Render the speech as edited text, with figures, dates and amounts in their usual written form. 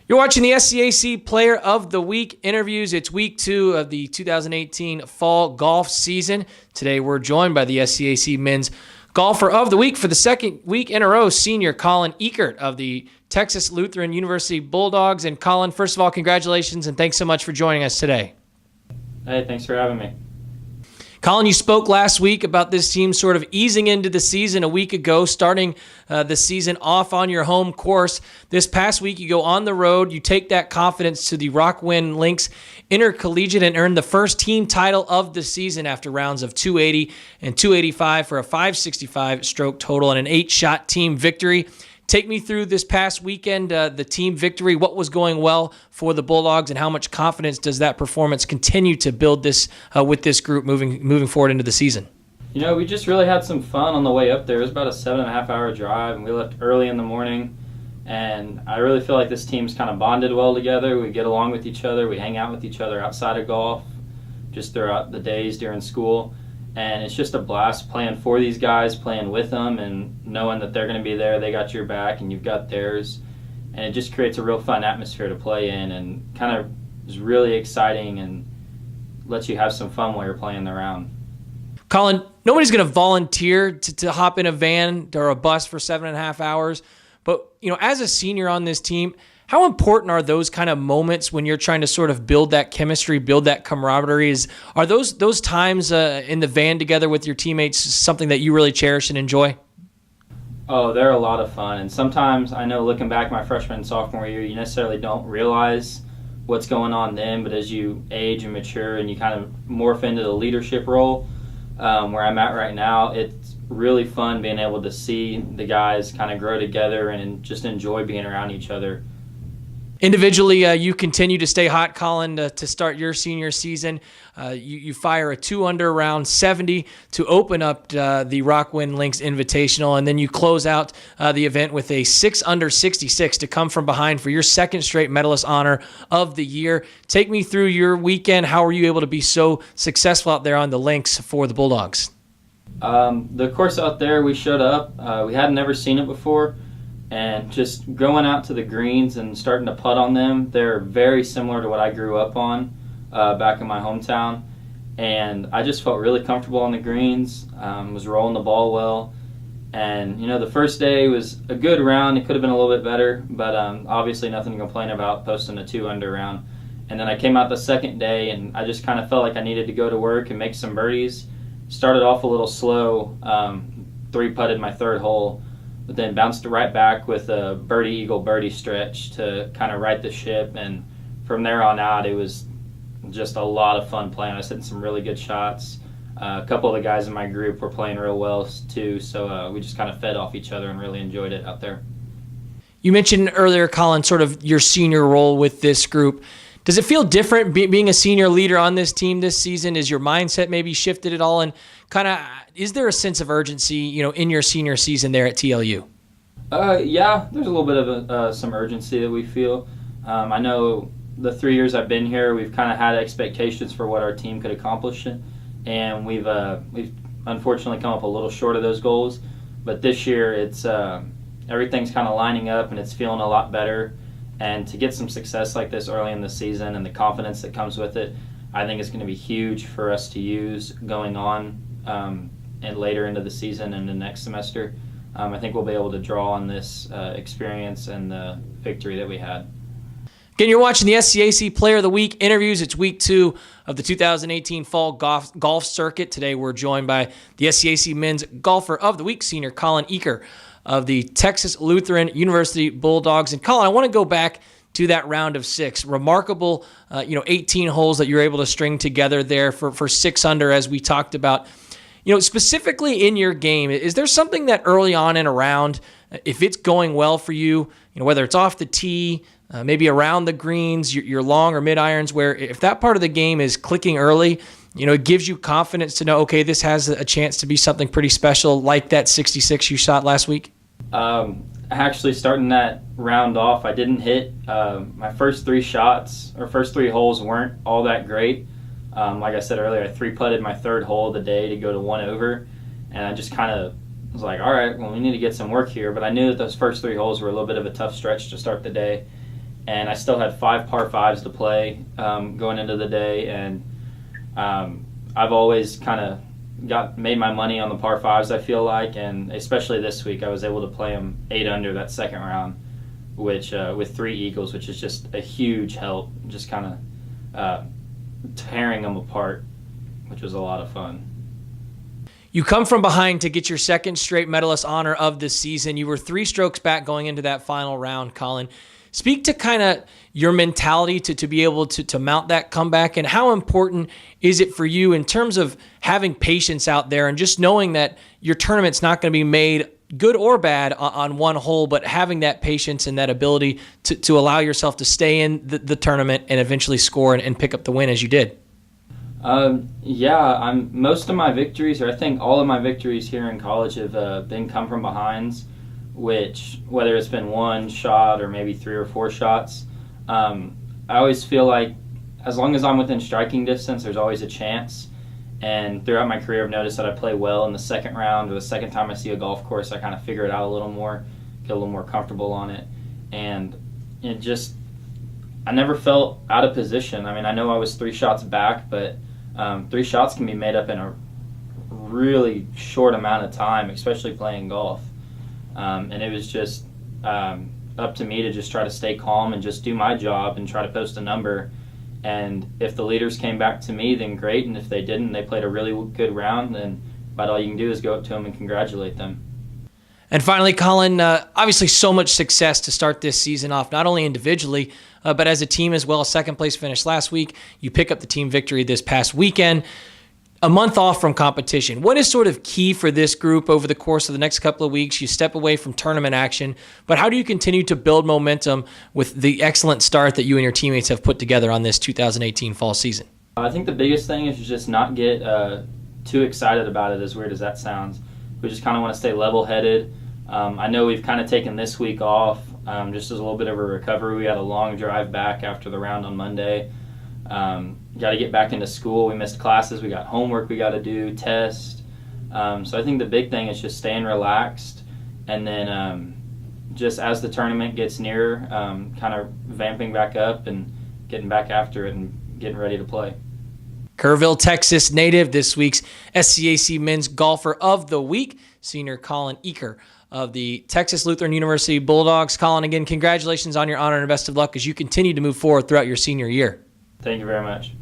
You're watching the SCAC Player of the Week interviews. It's week 2 of the 2018 fall golf season. Today we're joined by the SCAC Men's Golfer of the Week for the second week in a row, senior Colin Uecker of the Texas Lutheran University Bulldogs. And Colin, first of all, congratulations and thanks so much for joining us today. Hey, thanks for having me. Colin, you spoke last week about this team sort of easing into the season a week ago, starting the season off on your home course. This past week, you go on the road. You take that confidence to the Rockwind Lynx Intercollegiate and earn the first team title of the season after rounds of 280 and 285 for a 565 stroke total and an 8-shot team victory. Take me through this past weekend, the team victory, what was going well for the Bulldogs, and how much confidence does that performance continue to build this with this group moving forward into the season? You know, we just really had some fun on the way up there. It was about a 7.5-hour drive, and we left early in the morning. And I really feel like this team's kind of bonded well together. We get along with each other. We hang out with each other outside of golf, just throughout the days during school. And it's just a blast playing for these guys, playing with them, and knowing that they're going to be there. They got your back, and you've got theirs. And it just creates a real fun atmosphere to play in, and kind of is really exciting and lets you have some fun while you're playing the round. Colin, nobody's going to volunteer to hop in a van or a bus for 7.5 hours. But, you know, as a senior on this team, how important are those kind of moments when you're trying to sort of build that chemistry, build that camaraderie? Are those times in the van together with your teammates something that you really cherish and enjoy? Oh, they're a lot of fun. And sometimes, I know looking back my freshman and sophomore year, you necessarily don't realize what's going on then. But as you age and mature and you kind of morph into the leadership role, where I'm at right now, it's really fun being able to see the guys kind of grow together and just enjoy being around each other. Individually, you continue to stay hot, Colin, to start your senior season. You fire a 2-under round 70 to open up the Rockwind Lynx Invitational, and then you close out the event with a 6-under 66 to come from behind for your second straight medalist honor of the year. Take me through your weekend. How were you able to be so successful out there on the links for the Bulldogs? The course out there, we showed up. We had never seen it before. And just going out to the greens and starting to putt on them, they're very similar to what I grew up on back in my hometown. And I just felt really comfortable on the greens, was rolling the ball well. And, you know, the first day was a good round. It could have been a little bit better, but obviously nothing to complain about posting a 2-under round. And then I came out the second day, and I just kind of felt like I needed to go to work and make some birdies. Started off a little slow, 3-putted my third hole, but then bounced right back with a birdie stretch to kind of right the ship. And from there on out, it was just a lot of fun playing. I was hitting some really good shots. A couple of the guys in my group were playing real well too, so we just kind of fed off each other and really enjoyed it out there. You mentioned earlier, Colin, sort of your senior role with this group. Does it feel different being a senior leader on this team this season? Is your mindset maybe shifted at all? And kind of, is there a sense of urgency, you know, in your senior season there at TLU? Yeah, there's a little bit of some urgency that we feel. I know the 3 years I've been here, we've kind of had expectations for what our team could accomplish, and we've unfortunately come up a little short of those goals. But this year, it's everything's kind of lining up, and it's feeling a lot better. And to get some success like this early in the season and the confidence that comes with it, I think it's going to be huge for us to use going on and later into the season and the next semester. I think we'll be able to draw on this experience and the victory that we had. Again, you're watching the SCAC Player of the Week interviews. It's week 2 of the 2018 fall golf circuit. Today we're joined by the SCAC Men's Golfer of the Week, senior Colin Uecker of the Texas Lutheran University Bulldogs. And Colin, I want to go back to that round of 6. Remarkable, 18 holes that you're able to string together there for 6 under, as we talked about. You know, specifically in your game, is there something that early on in a round, if it's going well for you, whether it's off the tee, maybe around the greens, your long or mid irons, where if that part of the game is clicking early, it gives you confidence to know, okay, this has a chance to be something pretty special, like that 66 you shot last week? Actually, starting that round off, I didn't hit my first 3 shots, or first 3 holes weren't all that great. Like I said earlier, I 3-putted my third hole of the day to go to 1 over, and I just kind of was like, all right, well, we need to get some work here. But I knew that those first 3 holes were a little bit of a tough stretch to start the day. and I still had 5 par 5s to play going into the day, and I've always kind of made my money on the par 5s, I feel like, and especially this week I was able to play them 8 under that second round, which with 3 eagles, which is just a huge help, just kind of tearing them apart, which was a lot of fun. You come from behind to get your second straight medalist honor of the season. You were 3 strokes back going into that final round, Colin. Speak to kind of your mentality to be able to mount that comeback, and how important is it for you in terms of having patience out there and just knowing that your tournament's not going to be made good or bad on one hole, but having that patience and that ability to allow yourself to stay in the tournament and eventually score and pick up the win as you did? Most of my victories, or I think all of my victories here in college, have been come from behinds, which, whether it's been 1 shot or maybe 3 or 4 shots, I always feel like as long as I'm within striking distance, there's always a chance. And throughout my career, I've noticed that I play well in the second round, or the second time I see a golf course, I kind of figure it out a little more, get a little more comfortable on it. And I never felt out of position. I mean, I know I was 3 shots back, but 3 shots can be made up in a really short amount of time, especially playing golf. And it was just up to me to just try to stay calm and just do my job and try to post a number. And if the leaders came back to me, then great. And if they didn't, they played a really good round, then about all you can do is go up to them and congratulate them. And finally, Colin, obviously so much success to start this season off, not only individually, but as a team as well. Second place finish last week. You pick up the team victory this past weekend. A month off from competition. What is sort of key for this group over the course of the next couple of weeks? You step away from tournament action, but how do you continue to build momentum with the excellent start that you and your teammates have put together on this 2018 fall season? I think the biggest thing is just not get too excited about it, as weird as that sounds. We just kind of want to stay level-headed. I know we've kind of taken this week off just as a little bit of a recovery. We had a long drive back after the round on Monday. Got to get back into school. We missed classes. We got homework we got to do, test. So I think the big thing is just staying relaxed, and then just as the tournament gets nearer, kind of vamping back up and getting back after it and getting ready to play. Kerrville, Texas native, this week's SCAC Men's Golfer of the Week, senior Colin Uecker of the Texas Lutheran University Bulldogs. Colin, again, congratulations on your honor and best of luck as you continue to move forward throughout your senior year. Thank you very much.